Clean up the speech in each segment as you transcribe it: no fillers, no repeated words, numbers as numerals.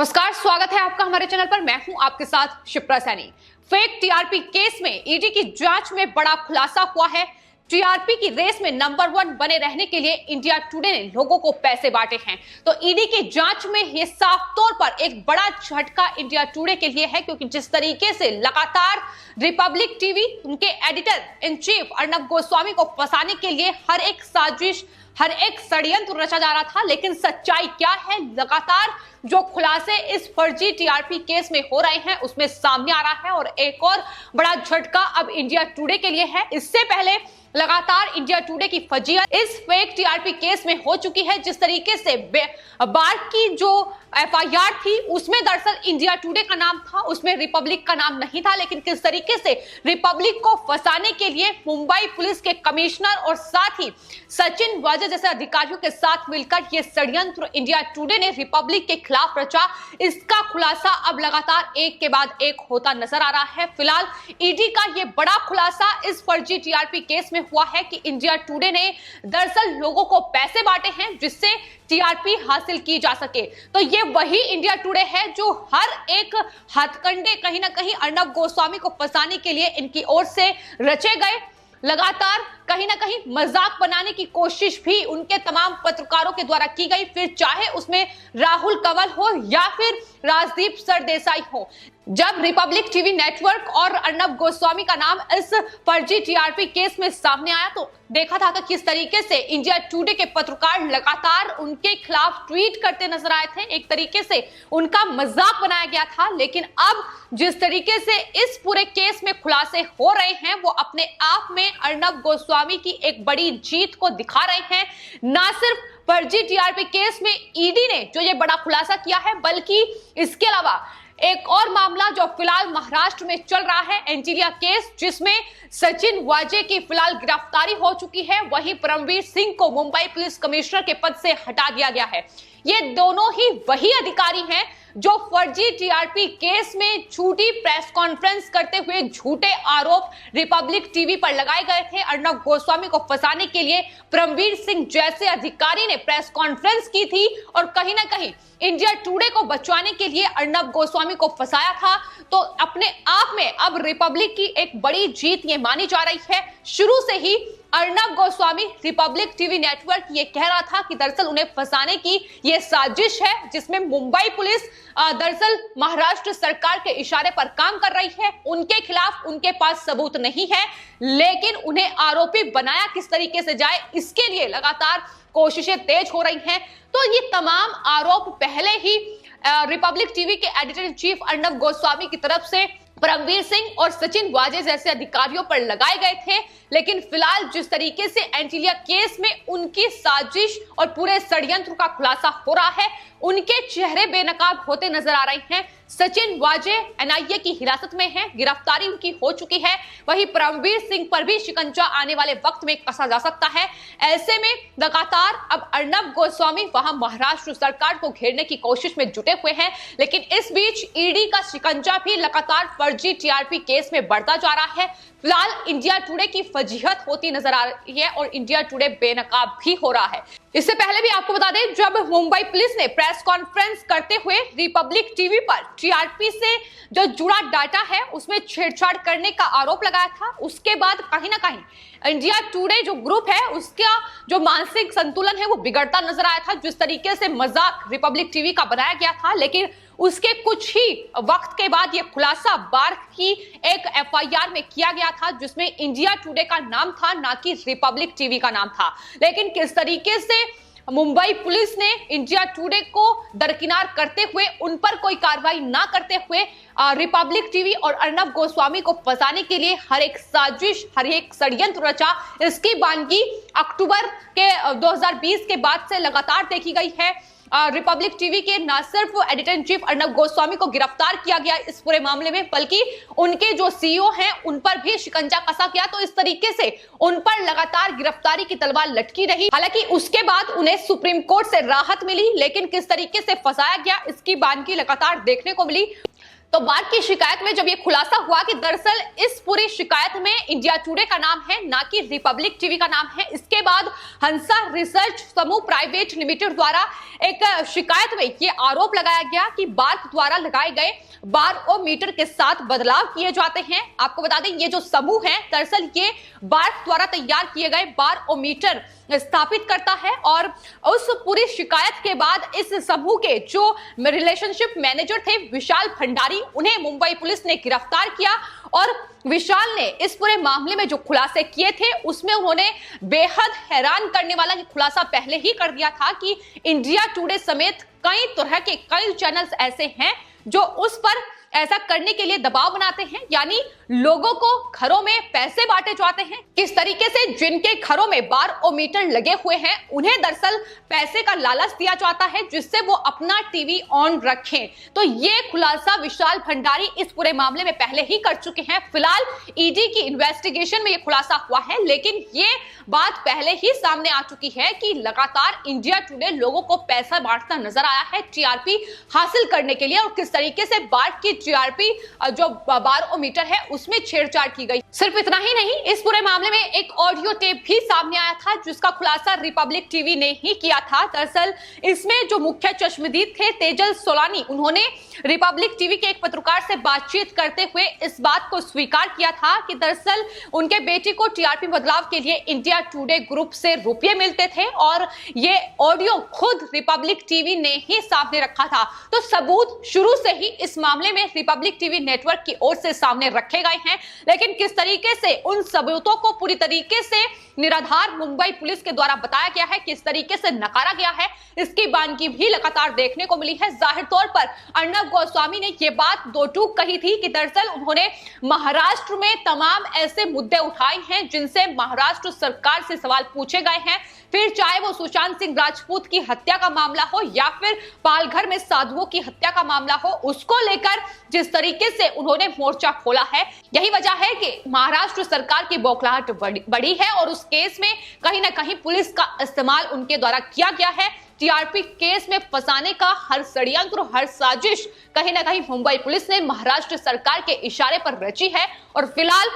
नमस्कार, स्वागत है आपका हमारे चैनल पर। मैं हूं आपके साथ Shipra Saini. Fake TRP case में ईडी की जांच में बड़ा खुलासा हुआ है। टीआरपी की रेस में नंबर 1 बने रहने के लिए इंडिया टुडे ने लोगों को पैसे बांटे हैं। तो ईडी की जांच में ये साफ तौर पर एक बड़ा झटका इंडिया टुडे के लिए है, क्योंकि जिस तरीके से लगातार रिपब्लिक टीवी, उनके editor in chief Arnab Goswami को फंसाने के लिए हर एक साजिश, हर एक षड्यंत्र रचा जा रहा था, लेकिन सच्चाई क्या है, लगातार जो खुलासे इस फर्जी टीआरपी केस में हो रहे हैं उसमें सामने आ रहा है। और एक और बड़ा झटका अब इंडिया टुडे के लिए है। इससे पहले लगातार इंडिया टुडे की फजीहत इस फेक टीआरपी केस में हो चुकी है। जिस तरीके से बार की जो एफआईआर थी उसमें दरअसल इंडिया टुडे का नाम था, उसमें रिपब्लिक का नाम नहीं था, लेकिन किस तरीके से रिपब्लिक को फंसाने के लिए मुंबई पुलिस के कमिश्नर और साथ ही सचिन वाजे जैसे अधिकारियों के साथ मिलकर यह षड्यंत्र इंडिया टुडे ने रिपब्लिक के खिलाफ रचा, इसका खुलासा अब लगातार एक के बाद एक होता नजर आ रहा है। फिलहाल ईडी का यह बड़ा खुलासा इस फर्जी टीआरपी केस में हुआ है कि इंडिया टुडे ने दरअसल लोगों को पैसे बांटे हैं जिससे टीआरपी हासिल की जा सके। तो ये वही इंडिया टुडे है जो हर एक हथकंडे कहीं ना कहीं अर्नब गोस्वामी को फंसाने के लिए इनकी ओर से रचे गए। लगातार कहीं ना कहीं मजाक बनाने की कोशिश भी उनके तमाम पत्रकारों के द्वारा की गई, फिर चाहे उसमें राहुल कंवल हो या फिर राजदीप सरदेसाई हो। जब रिपब्लिक टीवी नेटवर्क और अर्नब गोस्वामी का नाम इस फर्जी टीआरपी केस में सामने आया तो देखा था कि किस तरीके से इंडिया टुडे के पत्रकार लगातार उनके खिलाफ ट्वीट करते नजर आए थे। एक तरीके से उनका मजाक बनाया गया था, लेकिन अब जिस तरीके से इस पूरे केस में खुलासे हो रहे हैं वो अपने आप में अर्नब गोस्वामी की एक बड़ी जीत को दिखा रहे हैं। ना सिर्फ फर्जी टीआरपी केस में ईडी ने जो ये बड़ा खुलासा किया है, बल्कि इसके अलावा एक और मामला जो फिलहाल महाराष्ट्र में चल रहा है, एंटीलिया केस, जिसमें सचिन वाजे की फिलहाल गिरफ्तारी हो चुकी है। वहीं परमवीर सिंह को मुंबई पुलिस कमिश्नर के पद से हटा दिया गया है। ये दोनों ही वही अधिकारी हैं जो फर्जी टीआरपी केस में झूठी प्रेस कॉन्फ्रेंस करते हुए झूठे आरोप रिपब्लिक टीवी पर लगाए गए थे। अर्नब गोस्वामी को फंसाने के लिए परमवीर सिंह जैसे अधिकारी ने प्रेस कॉन्फ्रेंस की थी और कहीं ना कहीं इंडिया टुडे को बचाने के लिए अर्नब गोस्वामी को फंसाया था। तो अपने आप में अब रिपब्लिक की एक बड़ी जीत ये मानी जा रही है। शुरू से ही Arnab Goswami Republic TV network ये कह रहा था कि दरअसल उन्हें फंसाने की ये साजिश है, जिसमें मुंबई पुलिस दरअसल महाराष्ट्र सरकार के इशारे पर काम कर रही है। उनके खिलाफ उनके पास सबूत नहीं है, लेकिन उन्हें आरोपी बनाया किस तरीके से जाए, इसके लिए लगातार कोशिशें तेज हो रही हैं। तो ये तमाम आरोप पहले ही रिपब्लिक टीवी के editor in chief Arnab Goswami की तरफ से परमवीर सिंह और सचिन वाजे जैसे अधिकारियों पर लगाए गए थे, लेकिन फिलहाल जिस तरीके से एंटीलिया केस में उनकी साजिश और पूरे षड्यंत्र का खुलासा हो रहा है, उनके चेहरे बेनकाब होते नजर आ रहे हैं। सचिन वाजे एनआईए की हिरासत में हैं, गिरफ्तारी उनकी हो चुकी है। वहीं परमवीर सिंह पर भी शिकंजा आने वाले वक्त में कसा जा सकता है। ऐसे में लगातार अब अर्नब गोस्वामी वहां महाराष्ट्र सरकार को घेरने की कोशिश में जुटे हुए हैं, लेकिन इस बीच ईडी का शिकंजा भी लगातार फर्जी टीआरपी केस में बढ़ता जा रहा है। फिलहाल इंडिया टुडे की फजीहत होती नजर आ रही है और इंडिया टुडे बेनकाब भी हो रहा है। इससे पहले भी आपको बता दें, जब मुंबई पुलिस ने प्रेस कॉन्फ्रेंस करते हुए रिपब्लिक टीवी पर टीआरपी से जो जुड़ा डाटा है उसमें छेड़छाड़ करने का आरोप लगाया था, उसके बाद कहीं ना कहीं इंडिया टुडे जो ग्रुप है उसका जो मानसिक संतुलन है वो बिगड़ता नजर आया था। जिस तरीके से मजाक रिपब्लिक टीवी का बनाया गया था, लेकिन उसके कुछ ही वक्त के बाद यह खुलासा बार की एक एफआईआर में किया गया था, जिसमें इंडिया टुडे का नाम था, ना कि रिपब्लिक टीवी का नाम था। लेकिन किस तरीके से मुंबई पुलिस ने इंडिया टुडे को दरकिनार करते हुए, उन पर कोई कार्रवाई ना करते हुए रिपब्लिक टीवी और अर्नब गोस्वामी को फंसाने के लिए हर एक साजिश, हर एक षड्यंत्र रचा, इसकी बानगी अक्टूबर के 2020 के बाद से लगातार देखी गई है। रिपब्लिक टीवी के न सिर्फ editor in chief Arnab Goswami को गिरफ्तार किया गया इस पूरे मामले में, बल्कि उनके जो सीईओ हैं उन पर भी शिकंजा कसा गया। तो इस तरीके से उन पर लगातार गिरफ्तारी की तलवार लटकी रही। हालांकि उसके बाद उन्हें सुप्रीम कोर्ट से राहत मिली, लेकिन किस तरीके से फंसाया गया इसकी बानगी लगातार देखने को मिली। तो बार्क की शिकायत में जब ये खुलासा हुआ कि दरअसल इस पूरी शिकायत में इंडिया टुडे का नाम है, ना कि रिपब्लिक टीवी का नाम है, इसके बाद हंसा रिसर्च समूह प्राइवेट लिमिटेड द्वारा एक शिकायत में ये आरोप लगाया गया कि बार्क द्वारा लगाए गए बारोमीटर के साथ बदलाव किए जाते हैं। आपको बता दें ये जो समूह है दरअसल ये बार्क द्वारा तैयार किए गए बारोमीटर स्थापित करता है और उस पूरी शिकायत के बाद इस समूह के जो रिलेशनशिप मैनेजर थे विशाल भंडारी, उन्हें मुंबई पुलिस ने गिरफ्तार किया और विशाल ने इस पूरे मामले में जो खुलासे किए थे उसमें उन्होंने बेहद हैरान करने वाला खुलासा पहले ही कर दिया था कि इंडिया टुडे समेत कई तरह के कई चैनल्स ऐसे हैं जो उस पर ऐसा करने के लिए दबाव बनाते हैं, यानी लोगों को घरों में पैसे बांटे जाते हैं। किस तरीके से जिनके घरों में बारोमीटर लगे हुए हैं उन्हें दरअसल पैसे का लालच दिया जाता है जिससे वो अपना टीवी ऑन रखें। तो ये खुलासा विशाल भंडारी इस पूरे मामले में पहले ही कर चुके हैं। फिलहाल ईडी की इन्वेस्टिगेशन में ये खुलासा हुआ है, लेकिन ये बात पहले ही सामने आ चुकी है कि लगातार इंडिया टुडे लोगों को पैसा बांटता नजर आया है टीआरपी हासिल करने के लिए, और किस तरीके से बार्क की टीआरपी जो बारोमीटर है उसमें छेड़छाड़ की गई। सिर्फ इतना ही नहीं, इस पूरे मामले में एक ऑडियो टेप भी सामने आया था जिसका खुलासा रिपब्लिक टीवी ने ही किया था। दरअसल इसमें जो मुख्य चश्मदीद थे तेजल सोलानी, उन्होंने रिपब्लिक टीवी के एक पत्रकार से बातचीत करते हुए इस बात को स्वीकार किया था कि दरअसल उनके बेटे को टीआरपी बदलाव के लिए इंडिया टुडे ग्रुप से रुपये मिलते थे और ये ऑडियो खुद रिपब्लिक टीवी ने ही सामने रखा था। तो सबूत शुरू से ही इस मामले में रिपब्लिक टीवी नेटवर्क की ओर से सामने रखे गए हैं, लेकिन किस तरीके से उन सबूतों को पूरी तरीके से निराधार मुंबई पुलिस के द्वारा बताया गया है, किस तरीके से नकारा गया है, इसकी बानगी भी लगातार देखने को मिली है। जाहिर तौर पर अर्नब गोस्वामी ने यह बात दो टूक कही थी कि दरअसल उन्होंने महाराष्ट्र में तमाम ऐसे मुद्दे उठाए हैं जिनसे महाराष्ट्र सरकार से सवाल पूछे गए हैं, फिर चाहे वो सुशांत सिंह राजपूत की हत्या का मामला हो या फिर पालघर में साधुओं की हत्या का मामला हो, उसको लेकर जिस तरीके से उन्होंने मोर्चा खोला है, यही वजह है कि महाराष्ट्र सरकार की बौखलाहट बढ़ी है और उस केस में कहीं ना कहीं पुलिस का इस्तेमाल उनके द्वारा किया गया है। टीआरपी केस में फंसाने का हर षड्यंत्र, हर साजिश कहीं ना कहीं मुंबई पुलिस ने महाराष्ट्र सरकार के इशारे पर रची है और फिलहाल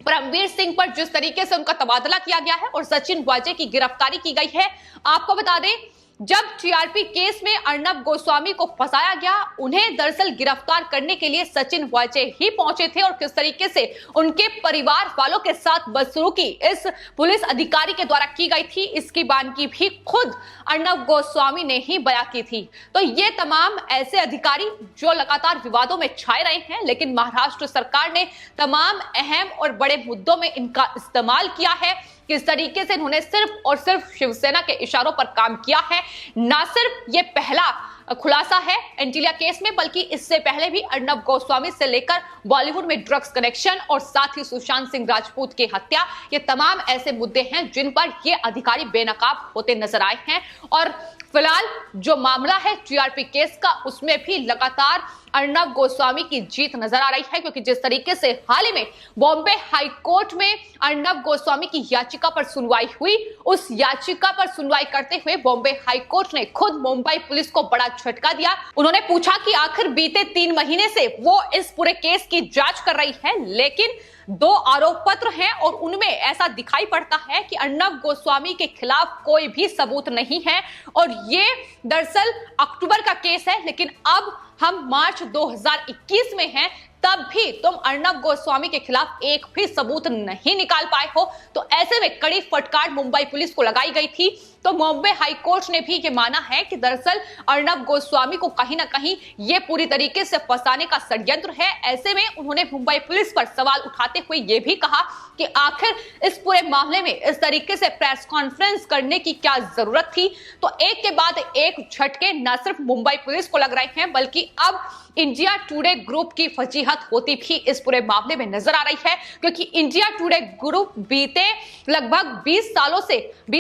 परमवीर सिंह पर जिस तरीके से उनका तबादला किया गया है और सचिन वाजे की गिरफ्तारी की गई है। आपको बता दें जब टीआरपी केस में अर्नब गोस्वामी को फंसाया गया, उन्हें दरअसल गिरफ्तार करने के लिए सचिन वाजे ही पहुंचे थे और किस तरीके से उनके परिवार वालों के साथ बदसलूकी इस पुलिस अधिकारी के द्वारा की गई थी, इसकी बानगी भी खुद अर्नब गोस्वामी ने ही बयां की थी। तो ये तमाम ऐसे अधिकारी जो लगातार विवादों में छाए रहे हैं, लेकिन महाराष्ट्र सरकार ने तमाम अहम और बड़े मुद्दों में इनका इस्तेमाल किया है। किस तरीके से इन्होंने सिर्फ और सिर्फ शिवसेना के इशारों पर काम किया है। ना सिर्फ ये पहला खुलासा है एंटीलिया केस में, बल्कि इससे पहले भी अर्नब गोस्वामी से लेकर बॉलीवुड में ड्रग्स कनेक्शन और साथ ही सुशांत सिंह राजपूत की हत्या, ये तमाम ऐसे मुद्दे हैं जिन पर ये अधिकारी बेनकाब होते नजर आए हैं। और फिलहाल जो मामला है टीआरपी केस का, उसमें भी लगातार अर्नब गोस्वामी की जीत नजर आ रही है, क्योंकि जिस तरीके से हाल ही में बॉम्बे हाई कोर्ट में अर्नब गोस्वामी की याचिका पर सुनवाई हुई, उस याचिका पर सुनवाई करते हुए बॉम्बे हाई कोर्ट ने खुद मुंबई पुलिस को बड़ा झटका दिया। उन्होंने पूछा कि आखिर बीते 3 महीने से वो इस पूरे केस की जांच कर रही है, लेकिन 2 आरोप पत्र हैं और उनमें ऐसा दिखाई पड़ता है कि अर्नब गोस्वामी के खिलाफ कोई भी सबूत नहीं है और ये दरअसल अक्टूबर का केस है, लेकिन अब हम मार्च 2021 में हैं, तब भी तुम अर्नब गोस्वामी के खिलाफ एक भी सबूत नहीं निकाल पाए हो। तो ऐसे में कड़ी फटकार मुंबई पुलिस को लगाई गई थी। तो बॉम्बे हाई कोर्ट ने भी ये माना है कि दरअसल अर्नब गोस्वामी को कहीं ना कहीं ये पूरी तरीके से फंसाने का षड्यंत्र है। ऐसे में उन्होंने मुंबई पुलिस पर सवाल उठाते हुए ये भी कहा कि आखिर इस पूरे मामले में इस तरीके से प्रेस कॉन्फ्रेंस करने की क्या जरूरत थी। तो एक के बाद एक झटके न सिर्फ मुंबई पुलिस को लग रहे हैं, बल्कि अब इंडिया टुडे ग्रुप की फजीहत होती भी इस पूरे मामले में नजर आ रही है, क्योंकि इंडिया टुडे ग्रुप बीते लगभग 20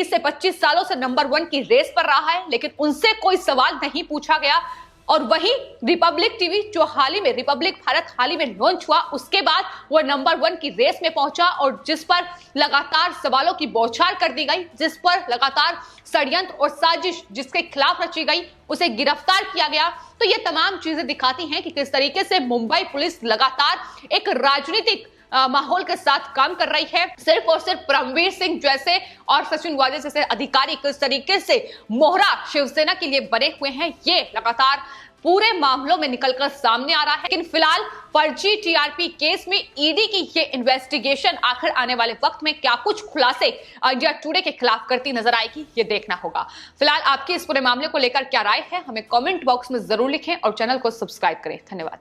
से 25 सालों से नंबर 1 की रेस पर रहा है, लेकिन उनसे कोई सवाल नहीं पूछा गया। और वहीं रिपब्लिक टीवी जो रिपब्लिक भारत हाल ही में लॉन्च हुआ, उसके बाद वो नंबर 1 की रेस में पहुंचा और जिस पर लगातार सवालों की बौछार कर दी गई, जिस पर लगातार षड्यंत्र और साजिश जिसके खिलाफ रची गई उसे गिरफ्तार किया गया। तो ये तमाम चीजें दिखाती हैं कि किस तरीके से मुंबई पुलिस लगातार एक राजनीतिक माहौल के साथ काम कर रही है। सिर्फ और सिर्फ परमवीर सिंह जैसे और सचिन वाजे जैसे अधिकारी किस तरीके से मोहरा शिवसेना के लिए बने हुए हैं, ये लगातार पूरे मामलों में निकलकर सामने आ रहा है। लेकिन फिलहाल फर्जी टीआरपी केस में ईडी की ये इन्वेस्टिगेशन आखिर आने वाले वक्त में क्या कुछ खुलासे इंडिया टुडे के खिलाफ करती नजर आएगी, ये देखना होगा। फिलहाल आपकी इस पूरे मामले को लेकर क्या राय है, हमें कमेंट बॉक्स में जरूर लिखें और चैनल को सब्सक्राइब करें। धन्यवाद।